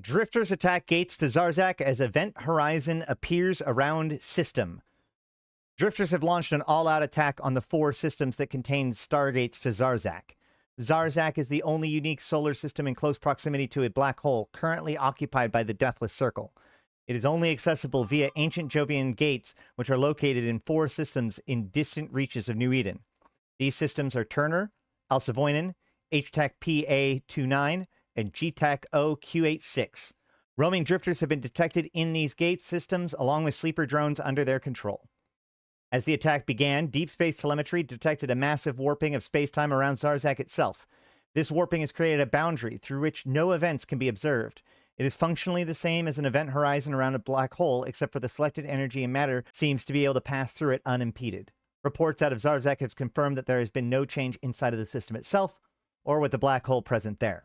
Drifters attack gates to Zarzakh as event horizon appears around system. Drifters have launched an all-out attack on the 4 systems that contain stargates to Zarzakh. Zarzakh is the only unique solar system in close proximity to a black hole currently occupied by the Deathless Circle. It is only accessible via ancient Jovian gates, which are located in 4 systems in distant reaches of New Eden. These systems are Turner, Alcivoinen, HTAC PA29, and GTAC OQ86. Roaming drifters have been detected in these gate systems, along with sleeper drones under their control. As the attack began, deep space telemetry detected a massive warping of space-time around Zarzakh itself. This warping has created a boundary through which no events can be observed. It is functionally the same as an event horizon around a black hole, except for the selected energy and matter seems to be able to pass through it unimpeded. Reports out of Zarzakh have confirmed that there has been no change inside of the system itself, or with the black hole present there.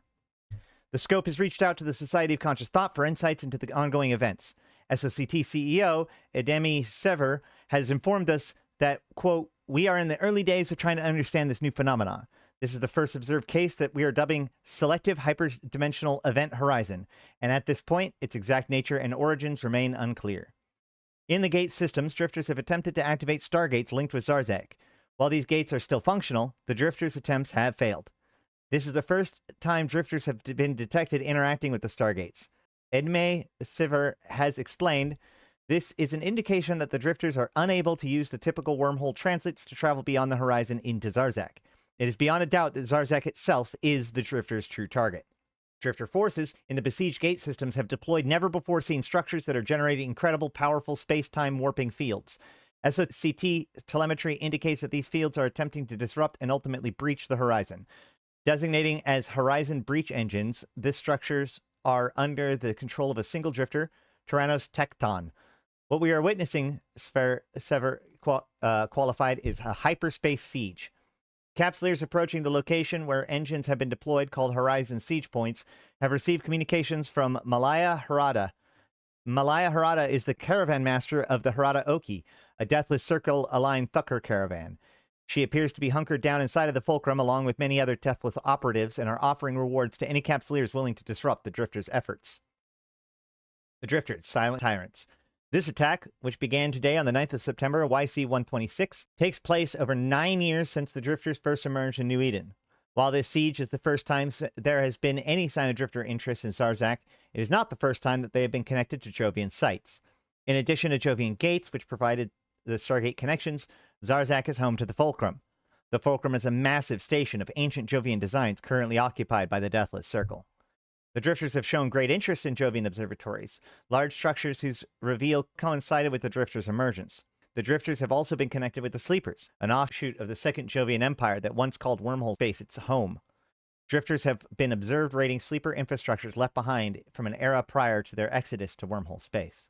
The scope has reached out to the Society of Conscious Thought for insights into the ongoing events. SOCT CEO Edemi Sever has informed us that, quote, "We are in the early days of trying to understand this new phenomena. This is the first observed case that we are dubbing selective hyperdimensional event horizon, and at this point, its exact nature and origins remain unclear." In the gate systems, drifters have attempted to activate stargates linked with Zarzakh. While these gates are still functional, the drifters' attempts have failed. This is the first time drifters have been detected interacting with the stargates. Edme Siver has explained, "This is an indication that the drifters are unable to use the typical wormhole transits to travel beyond the horizon into Zarzakh. It is beyond a doubt that Zarzakh itself is the drifters' true target." Drifter forces in the besieged gate systems have deployed never-before-seen structures that are generating incredible, powerful space-time warping fields. SOCT telemetry indicates that these fields are attempting to disrupt and ultimately breach the horizon. Designating as Horizon Breach Engines, these structures are under the control of a single drifter, Tyrannos Tecton. What we are witnessing, Sever qualified, is a hyperspace siege. Capsuleers approaching the location where engines have been deployed, called Horizon Siege Points, have received communications from Malaya Harada. Malaya Harada is the caravan master of the Harada Oki, a Deathless Circle-aligned Thucker caravan. She appears to be hunkered down inside of the Fulcrum along with many other Deathless operatives and are offering rewards to any Capsuleers willing to disrupt the Drifters' efforts. The Drifters, Silent Tyrants. This attack, which began today on the 9th of September, YC-126, takes place over 9 years since the Drifters first emerged in New Eden. While this siege is the first time there has been any sign of Drifter interest in Zarzakh, it is not the first time that they have been connected to Jovian sites. In addition to Jovian gates, which provided the Stargate connections, Zarzakh is home to the Fulcrum. The Fulcrum is a massive station of ancient Jovian designs currently occupied by the Deathless Circle. The Drifters have shown great interest in Jovian observatories, large structures whose reveal coincided with the Drifters' emergence. The Drifters have also been connected with the Sleepers, an offshoot of the Second Jovian Empire that once called Wormhole Space its home. Drifters have been observed raiding sleeper infrastructures left behind from an era prior to their exodus to Wormhole Space.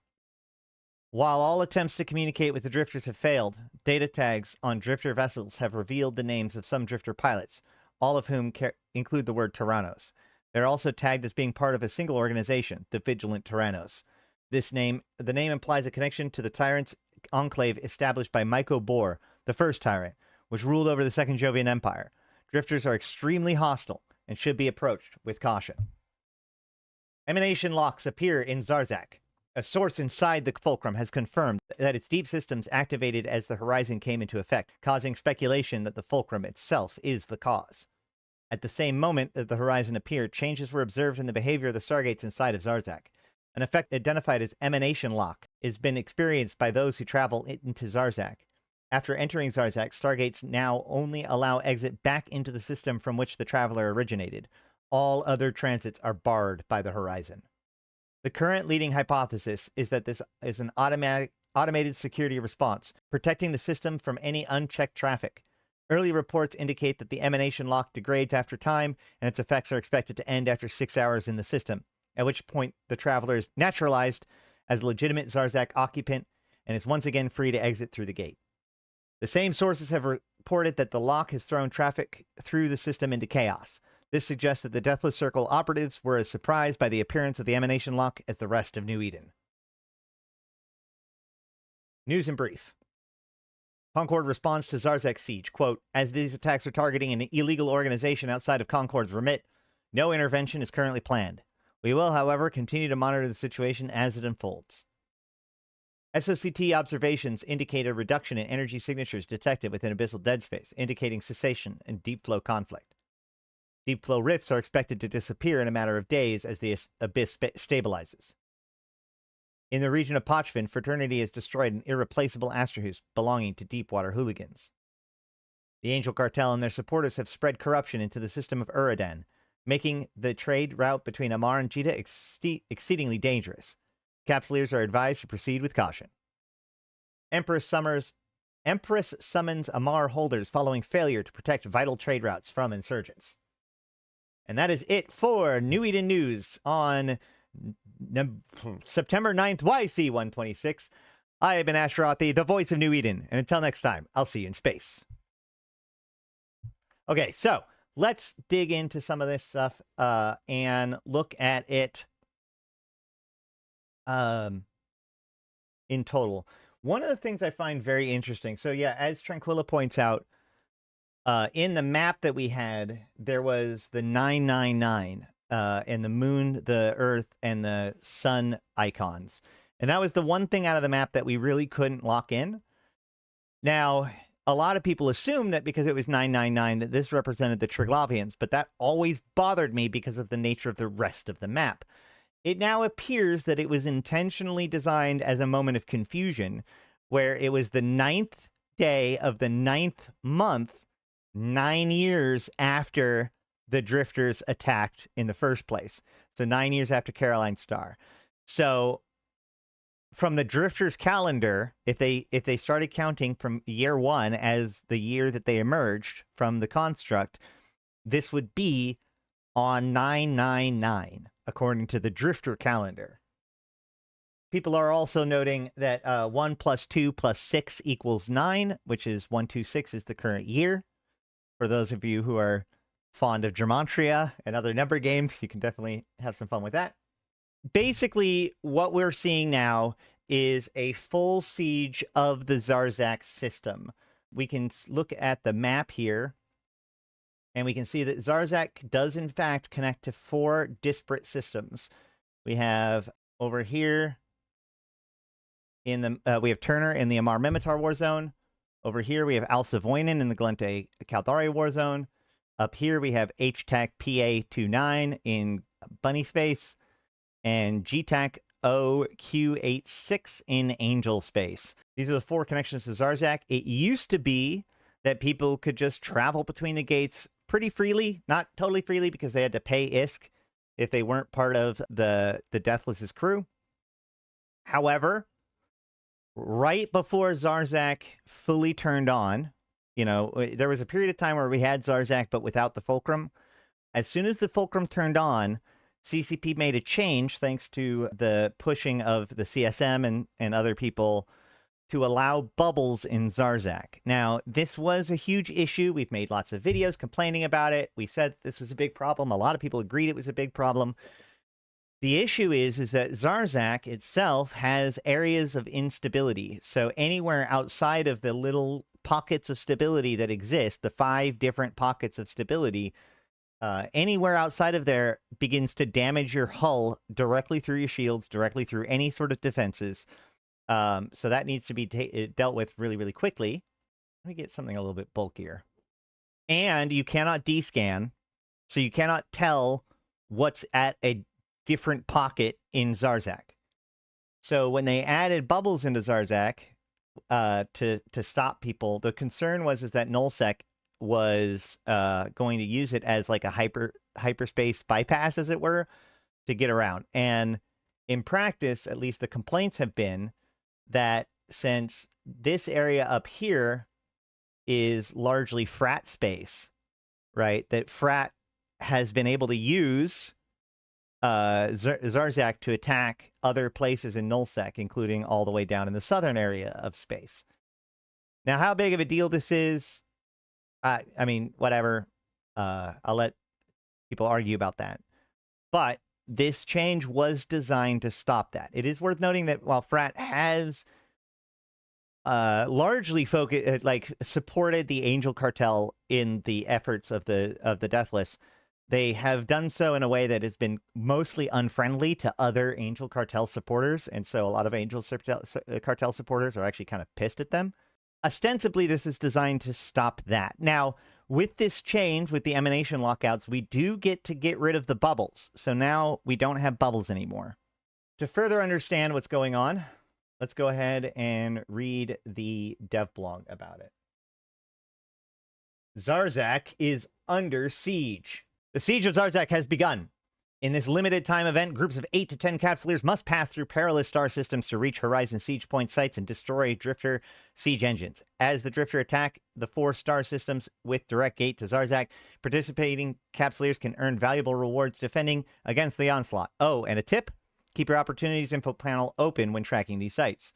While all attempts to communicate with the Drifters have failed, data tags on Drifter vessels have revealed the names of some Drifter pilots, all of whom include the word Tyrannos. They're also tagged as being part of a single organization, the Vigilant Tyrannos. The name implies a connection to the Tyrants enclave established by Myko Bor, the first Tyrant, which ruled over the Second Jovian Empire. Drifters are extremely hostile and should be approached with caution. Emanation locks appear in Zarzakh. A source inside the Fulcrum has confirmed that its deep systems activated as the horizon came into effect, causing speculation that the Fulcrum itself is the cause. At the same moment that the horizon appeared, changes were observed in the behavior of the stargates inside of Zarzakh. An effect identified as Emanation lock has been experienced by those who travel into Zarzakh. After entering Zarzakh, stargates now only allow exit back into the system from which the traveler originated. All other transits are barred by the horizon. The current leading hypothesis is that this is an automated security response, protecting the system from any unchecked traffic. Early reports indicate that the Emanation lock degrades after time, and its effects are expected to end after 6 hours in the system, at which point the traveler is naturalized as a legitimate Zarzakh occupant and is once again free to exit through the gate. The same sources have reported that the lock has thrown traffic through the system into chaos. This suggests that the Deathless Circle operatives were as surprised by the appearance of the Emanation lock as the rest of New Eden. News in brief. Concord responds to Zarzakh siege. Quote, "As these attacks are targeting an illegal organization outside of Concord's remit, no intervention is currently planned. We will, however, continue to monitor the situation as it unfolds. SOCT observations indicate a reduction in energy signatures detected within abyssal dead space, indicating cessation in deep flow conflict. Deep flow rifts are expected to disappear in a matter of days as the abyss stabilizes. In the region of Pochvin, Fraternity has destroyed an irreplaceable Astrahus belonging to Deepwater hooligans. The Angel Cartel and their supporters have spread corruption into the system of Uradan, making the trade route between Amar and Jita exceedingly dangerous. Capsuleers are advised to proceed with caution. Empress summons Amar holders following failure to protect vital trade routes from insurgents. And that is it for New Eden News on September 9th, YC126. I have been Ashrothi, the voice of New Eden. And until next time, I'll see you in space. Okay, so let's dig into some of this stuff and look at it in total. One of the things I find very interesting, so yeah, as Tranquilla points out, in the map that we had, there was the 999 and the moon, the earth, and the sun icons. And that was the one thing out of the map that we really couldn't lock in. Now, a lot of people assume that because it was 999 that this represented the Triglavians, but that always bothered me because of the nature of the rest of the map. It now appears that it was intentionally designed as a moment of confusion, where it was the 9th day of the 9th month, 9 years after the Drifters attacked in the first place. So 9 years after Caroline Star. So from the Drifters calendar, if they started counting from year 1 as the year that they emerged from the construct, this would be on 999, according to the Drifter calendar. People are also noting that 1 + 2 + 6 = 9, which is 126 is the current year. For those of you who are fond of Gematria and other number games, you can definitely have some fun with that. Basically, what we're seeing now is a full siege of the Zarzakh system. We can look at the map here, and we can see that Zarzakh does, in fact, connect to 4 disparate systems. We have over here, in the we have Turner in the Amar Mimitar war zone. Over here, we have Al Savoynin in the Glente Caldari war zone. Up here, we have HTAC PA29 in Bunny Space, and GTAC OQ86 in Angel Space. These are the 4 connections to Zarzakh. It used to be that people could just travel between the gates pretty freely, not totally freely because they had to pay ISK if they weren't part of the Deathless's crew. However, right before Zarzakh fully turned on, you know, there was a period of time where we had Zarzakh, but without the Fulcrum. As soon as the Fulcrum turned on, CCP made a change, thanks to the pushing of the CSM and other people, to allow bubbles in Zarzakh. Now, this was a huge issue. We've made lots of videos complaining about it. We said this was a big problem. A lot of people agreed it was a big problem. The issue is that Zarzakh itself has areas of instability. So anywhere outside of the little pockets of stability that exist, the 5 different pockets of stability, anywhere outside of there begins to damage your hull directly through your shields, directly through any sort of defenses. So that needs to be dealt with really, really quickly. Let me get something a little bit bulkier. And you cannot descan, so you cannot tell what's at a different pocket in Zarzakh. So when they added bubbles into Zarzakh to stop people, the concern was that nullsec was going to use it as like a hyperspace bypass, as it were, to get around. And in practice, at least the complaints have been that since this area up here is largely frat space, right, that frat has been able to use Zarzakh to attack other places in nullsec, including all the way down in the southern area of space. Now, how big of a deal this is, I mean, whatever. I'll let people argue about that. But this change was designed to stop that. It is worth noting that while Frat has largely supported the Angel Cartel in the efforts of the Deathless, They have done so in a way that has been mostly unfriendly to other Angel Cartel supporters, and so a lot of Angel Cartel supporters are actually kind of pissed at them. Ostensibly, this is designed to stop that. Now, with this change, with the Emanation lockouts, we do get to get rid of the bubbles. So now we don't have bubbles anymore. To further understand what's going on, let's go ahead and read the dev blog about it. Zarzakh is under siege. The siege of Zarzakh has begun. In this limited time event, groups of 8 to 10 capsuleers must pass through perilous star systems to reach Horizon siege point sites and destroy Drifter siege engines. As the Drifter attack the 4 star systems with direct gate to Zarzakh, participating capsuleers can earn valuable rewards defending against the onslaught. Oh, and a tip: keep your opportunities info panel open when tracking these sites.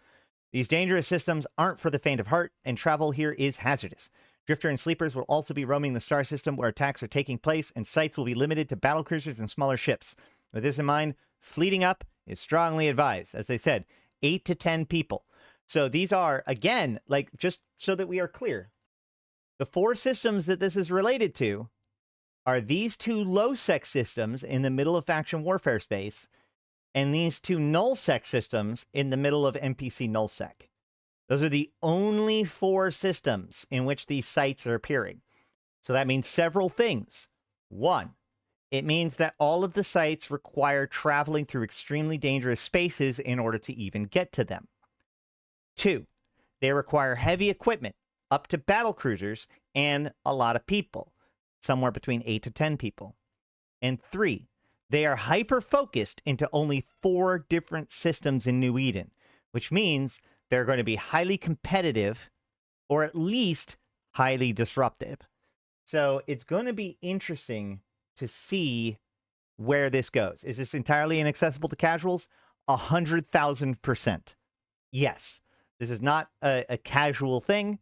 These dangerous systems aren't for the faint of heart, and travel here is hazardous. Drifter and Sleepers will also be roaming the star system where attacks are taking place, and sites will be limited to battlecruisers and smaller ships. With this in mind, fleeting up is strongly advised. As I said, 8 to 10 people. So these are, again, like, just so that we are clear, the 4 systems that this is related to are these 2 low-sec systems in the middle of faction warfare space, and these 2 null-sec systems in the middle of NPC null-sec. Those are the only 4 systems in which these sites are appearing. So that means several things. 1, it means that all of the sites require traveling through extremely dangerous spaces in order to even get to them. 2, they require heavy equipment, up to battlecruisers, and a lot of people, somewhere between 8 to 10 people. And 3, they are hyper-focused into only 4 different systems in New Eden, which means they're going to be highly competitive, or at least highly disruptive. So it's going to be interesting to see where this goes. Is this entirely inaccessible to casuals? 100,000%. Yes. This is not a casual thing.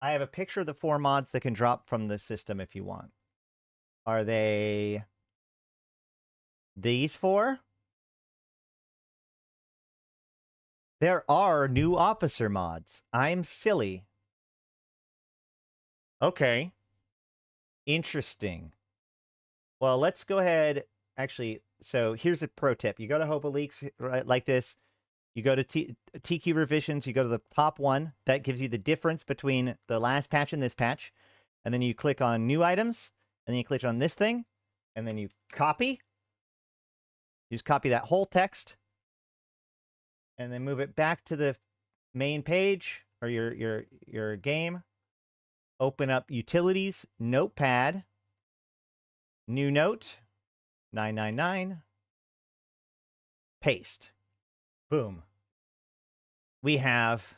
I have a picture of the 4 mods that can drop from the system if you want. Are they these 4? There are new officer mods. I'm silly. Okay. Interesting. Well, let's go ahead. Actually, so here's a pro tip. You go to Hobo Leaks, right, like this. You go to TQ Revisions. You go to the top one. That gives you the difference between the last patch and this patch. And then you click on New Items. And then you click on this thing. And then you copy. You just copy that whole text. And then move it back to the main page or your game. Open up Utilities, Notepad, New Note, 999, paste. Boom. We have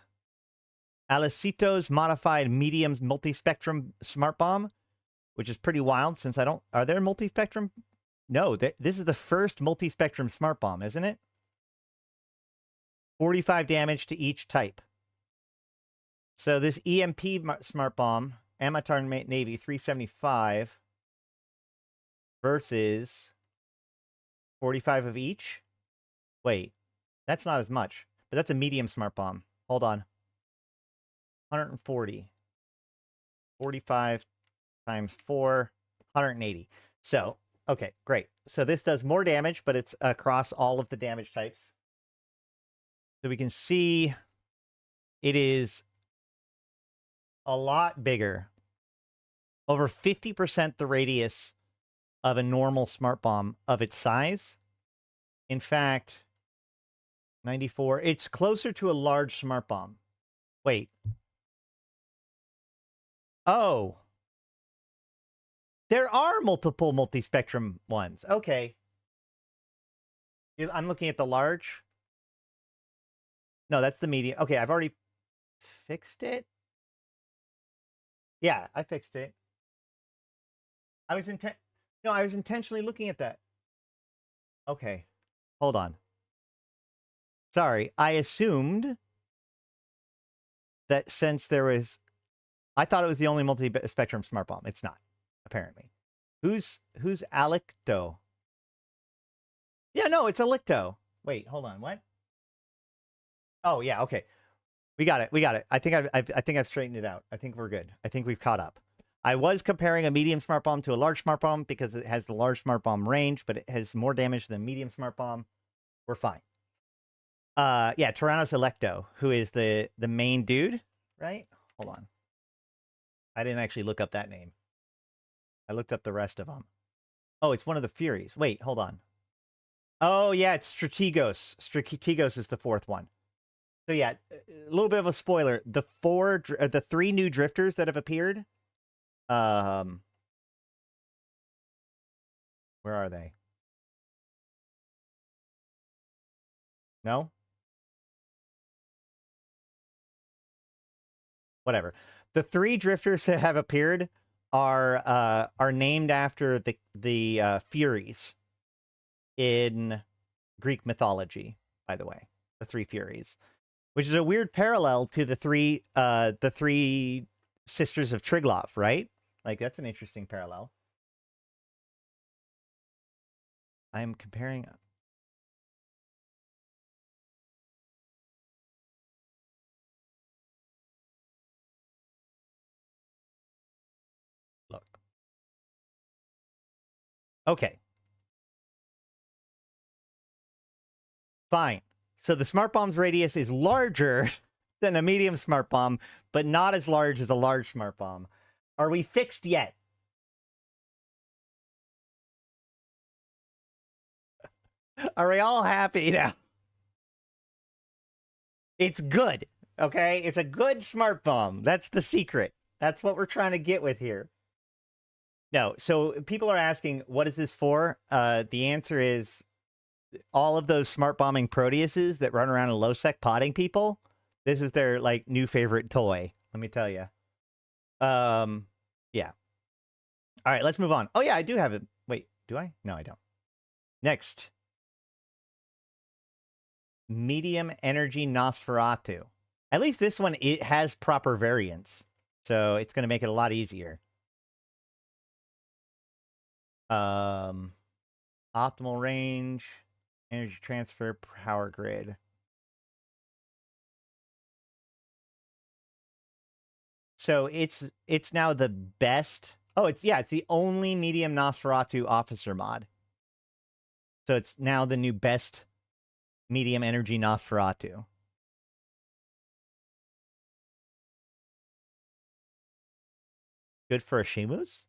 Alicito's modified mediums multispectrum smart bomb, which is pretty wild since I don't... Are there multispectrum? No, this is the first multispectrum smart bomb, isn't it? 45 damage to each type. So this EMP smart bomb, Amatar Navy 375 versus 45 of each. Wait, that's not as much, but that's a medium smart bomb. Hold on. 140. 45 times 4, 180. So, okay, great. So this does more damage, but it's across all of the damage types. So we can see it is a lot bigger. Over 50% the radius of a normal smart bomb of its size. In fact, 94. It's closer to a large smart bomb. Wait. Oh. There are multiple multispectrum ones. Okay. I'm looking at the large. No, that's the medium. Okay, I've already fixed it. Yeah, I fixed it. I was intentionally looking at that. Okay. Hold on. Sorry, I assumed that since there was... I thought it was the only multi-spectrum smart bomb. It's not, apparently. Who's Alicto? Yeah, no, it's Alicto. Wait, hold on. What? Oh, yeah, okay. We got it. I think I've straightened it out. I think we're good. I think we've caught up. I was comparing a medium smart bomb to a large smart bomb because it has the large smart bomb range, but it has more damage than medium smart bomb. We're fine. Yeah, Tyrannos Electo, who is the main dude, right? Hold on. I didn't actually look up that name. I looked up the rest of them. Oh, it's one of the Furies. Wait, hold on. Oh, yeah, it's Strategos. Strategos is the fourth one. So yeah, a little bit of a spoiler. The three new drifters that have appeared. Where are they? No? Whatever. The three drifters that have appeared are named after the Furies in Greek mythology, by the way. The three Furies. Which is a weird parallel to the three sisters of Triglav, right? Like, that's an interesting parallel. I'm comparing. Look. Okay. Fine. So the smart bomb's radius is larger than a medium smart bomb, but not as large as a large smart bomb. Are we fixed yet? Are we all happy now? It's good, okay? It's a good smart bomb. That's the secret. That's what we're trying to get with here. No, so people are asking, what is this for? The answer is all of those smart bombing Proteuses that run around in low sec potting people. This is their like new favorite toy. Let me tell you. Yeah. All right, let's move on. Oh yeah, I do have it. Wait, do I? No, I don't. Next. Medium energy Nosferatu. At least this one, it has proper variants. So it's going to make it a lot easier. Optimal range, energy transfer, power grid. So it's now the best. Oh, it's the only medium Nosferatu officer mod. So it's now the new best medium energy Nosferatu. Good for a Shimus.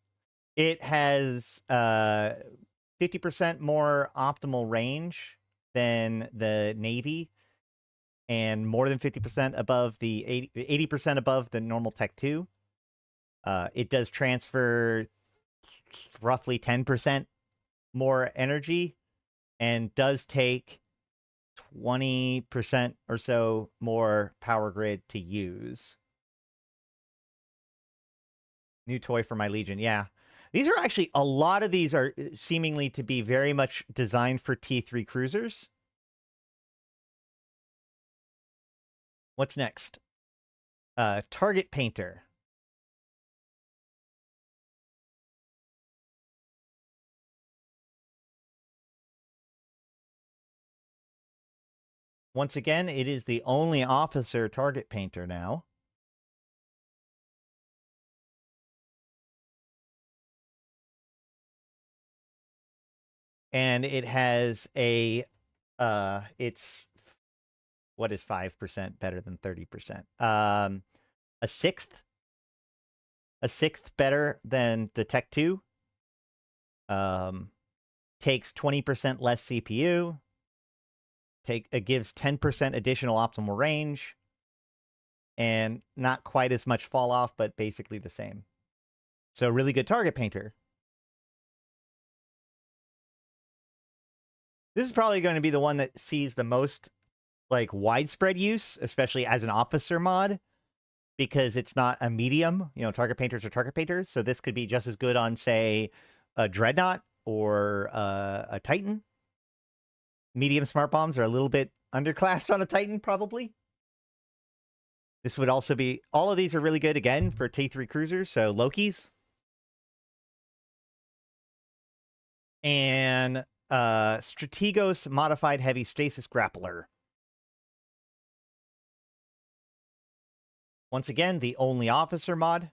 It has 50% more optimal range than the Navy, and more than 50% above the 80% above the normal Tech 2. It does transfer roughly 10% more energy and does take 20% or so more power grid to use. New toy for my Legion. Yeah. These are actually, a lot of these are seemingly to be very much designed for T3 cruisers. What's next? Target Painter. Once again, it is the only officer target painter now. And it has a, it's, what is 5% better than 30%? A sixth better than the Tech 2. Takes 20% less CPU. It gives 10% additional optimal range. And not quite as much fall off, but basically the same. So really good target painter. This is probably going to be the one that sees the most like widespread use, especially as an officer mod, because it's not a medium. You know, target painters are target painters, so this could be just as good on, say, a Dreadnought or a Titan. Medium smart bombs are a little bit underclassed on a Titan, probably. This would also be, all of these are really good, again, for T3 cruisers, so Loki's. And Strategos Modified Heavy Stasis Grappler. Once again, the only officer mod.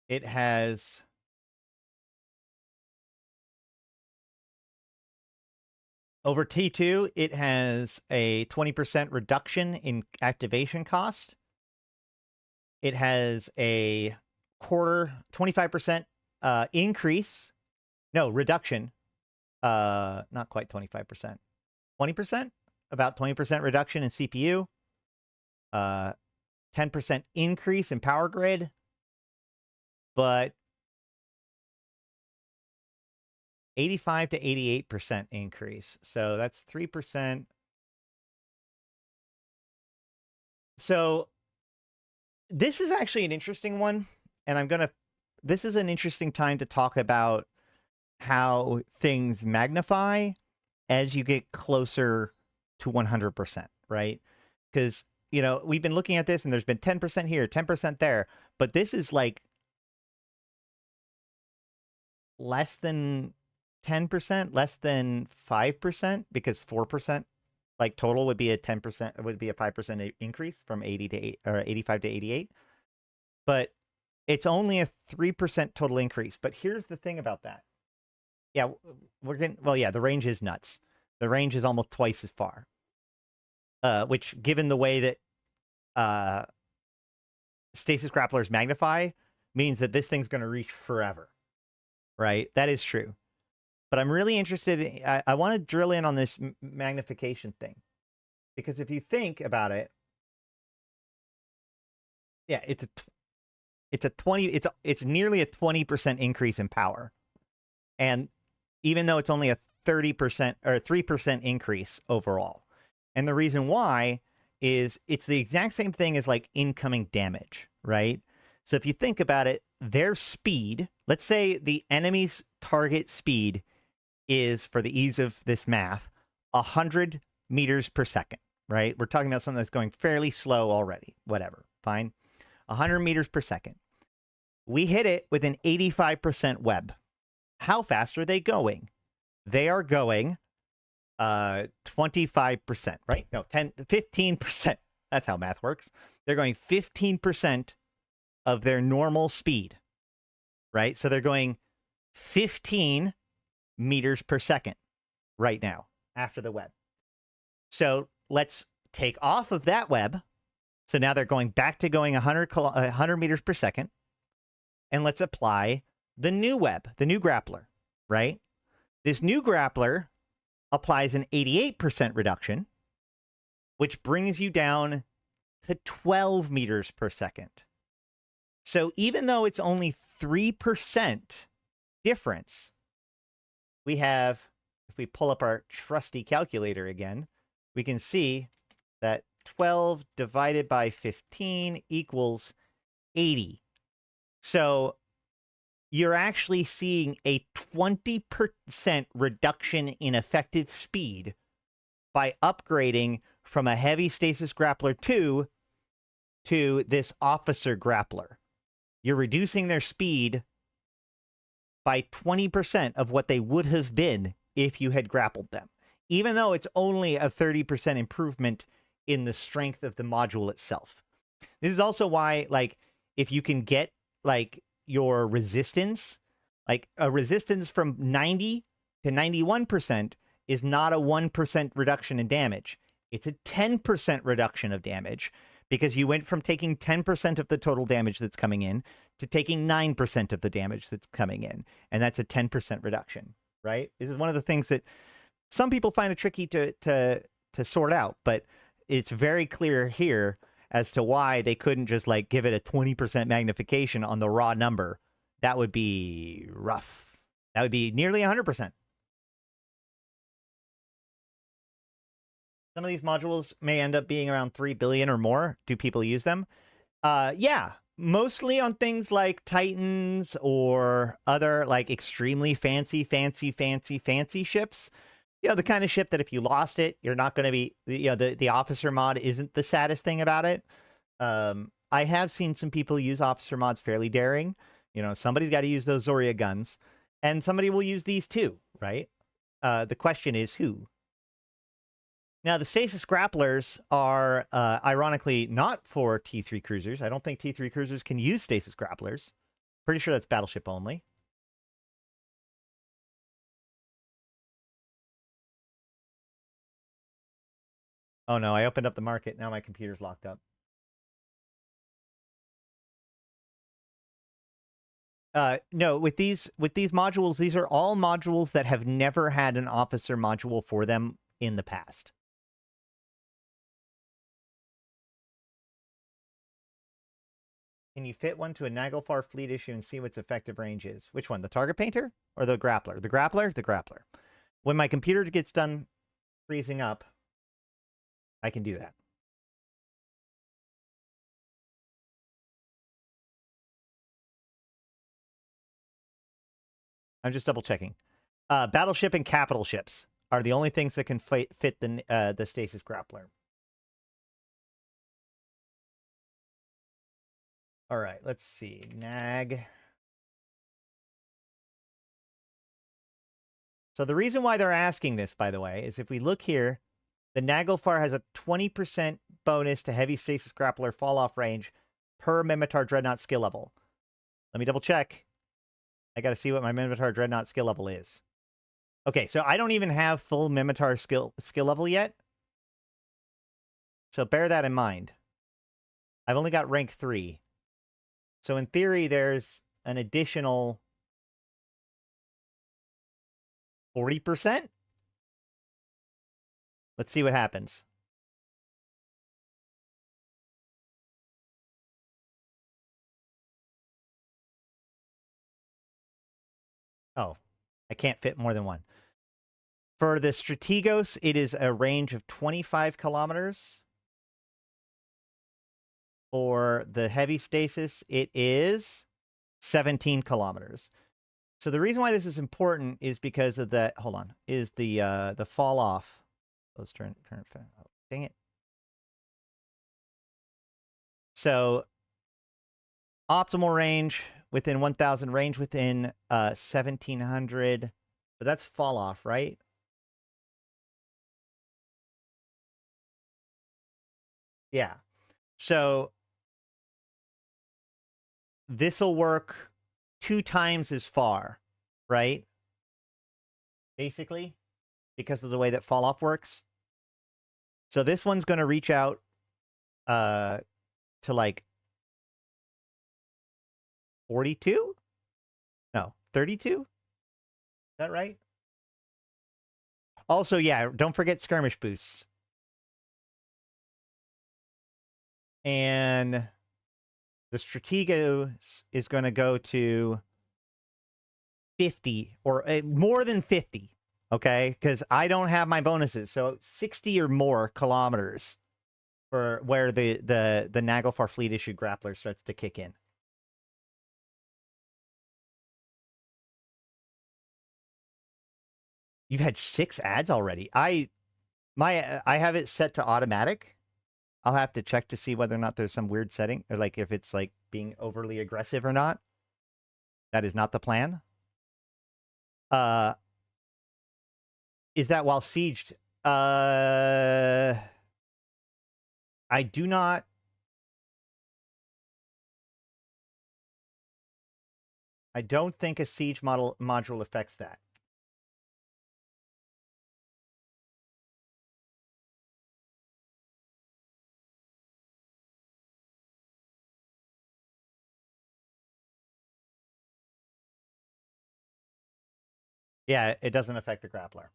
It has over T2, it has a 20% reduction in activation cost. It has a 25% increase. No, reduction. Not quite 25%. 20%? About 20% reduction in CPU. 10% increase in power grid. But 85 to 88% increase. So that's 3%. So this is actually an interesting one. And this is an interesting time to talk about how things magnify as you get closer to 100%, right? Because, you know, we've been looking at this and there's been 10% here, 10% there, but this is like less than 10%, less than 5%, because 4%, like total would be a 10%, would be a 5% increase from 80 to 8 or 85 to 88. But it's only a 3% total increase. But here's the thing about that. Yeah, the range is nuts. The range is almost twice as far. Which, given the way that stasis grapplers magnify, means that this thing's going to reach forever. Right? That is true. But I'm really interested. I want to drill in on this magnification thing. Because if you think about it, yeah, it's nearly a 20% increase in power. And even though it's only a 30% or 3% increase overall. And the reason why is it's the exact same thing as like incoming damage, right? So if you think about it, their speed, let's say the enemy's target speed is, for the ease of this math, 100 meters per second, right? We're talking about something that's going fairly slow already. Whatever, fine. 100 meters per second. We hit it with an 85% web. How fast are they going? They are going 25%, right? No, 15%. That's how math works. They're going 15% of their normal speed, right? So they're going 15 meters per second right now after the web. So let's take off of that web. So now they're going back to going 100 meters per second. And let's apply the new web, the new grappler, right? This new grappler applies an 88% reduction, which brings you down to 12 meters per second. So even though it's only 3% difference, we have, if we pull up our trusty calculator again, we can see that 12 divided by 15 equals 80. So you're actually seeing a 20% reduction in effective speed by upgrading from a heavy stasis grappler 2 to this officer grappler. You're reducing their speed by 20% of what they would have been if you had grappled them, even though it's only a 30% improvement in the strength of the module itself. This is also why, like, if you can get, like, your resistance, like a resistance from 90 to 91% is not a 1% reduction in damage. It's a 10% reduction of damage, because you went from taking 10% of the total damage that's coming in to taking 9% of the damage that's coming in. And that's a 10% reduction, right? This is one of the things that some people find it tricky to sort out, but it's very clear here as to why they couldn't just like give it a 20% magnification on the raw number. That would be rough. That would be nearly 100%. Some of these modules may end up being around 3 billion or more. Do people use them? Yeah, mostly on things like Titans or other like extremely fancy ships. You know, the kind of ship that if you lost it, you're not going to be, you know, the officer mod isn't the saddest thing about it. I have seen some people use officer mods fairly daring. You know, somebody's got to use those Zoria guns, and somebody will use these too, right? The question is who? Now, the stasis grapplers are, ironically, not for T3 cruisers. I don't think T3 cruisers can use stasis grapplers. Pretty sure that's battleship only. Oh no, I opened up the market. Now my computer's locked up. No, with these modules, these are all modules that have never had an officer module for them in the past. Can you fit one to a Naglfar fleet issue and see what its effective range is? Which one, the target painter or the grappler? The grappler? The grappler. When my computer gets done freezing up, I can do that. I'm just double checking. Battleship and capital ships are the only things that can fit the stasis grappler. All right, let's see. Nag. So the reason why they're asking this, by the way, is if we look here, the Naglfar has a 20% bonus to heavy stasis grappler fall-off range per Minmatar Dreadnought skill level. Let me double check. I got to see what my Minmatar Dreadnought skill level is. Okay, so I don't even have full Minmatar skill level yet. So bear that in mind. I've only got rank 3. So in theory, there's an additional 40%? Let's see what happens. Oh, I can't fit more than one. For the Strategos, it is a range of 25 kilometers. For the heavy stasis, it is 17 kilometers. So the reason why this is important is because of the is the fall off. Let's turn oh, dang it. So optimal range within 1,000, range within 1,700, but that's fall off, right? Yeah. So this'll work 2 times as far, right? Basically, because of the way that fall off works. So this one's going to reach out to like 42? No, 32? Is that right? Also, yeah, don't forget skirmish boosts. And the Strategos is going to go to 50 or more than 50, okay? Because I don't have my bonuses. So 60 or more kilometers for where the Naglfar fleet issue grappler starts to kick in. You've had 6 ads already. I have it set to automatic. I'll have to check to see whether or not there's some weird setting, or like if it's like being overly aggressive or not. That is not the plan. Is that while sieged? I do not. I don't think a siege module affects that. Yeah, it doesn't affect the grappler.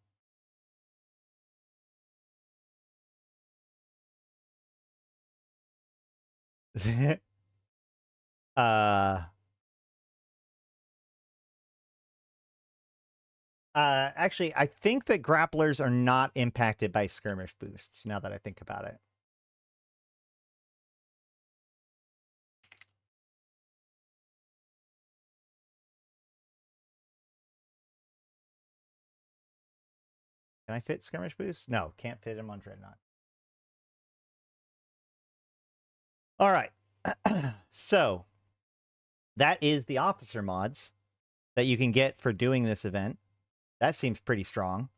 Actually, I think that grapplers are not impacted by skirmish boosts, now that I think about it. Can I fit skirmish boosts? No, can't fit him on Dreadnought. All right. So that is the officer mods that you can get for doing this event. That seems pretty strong.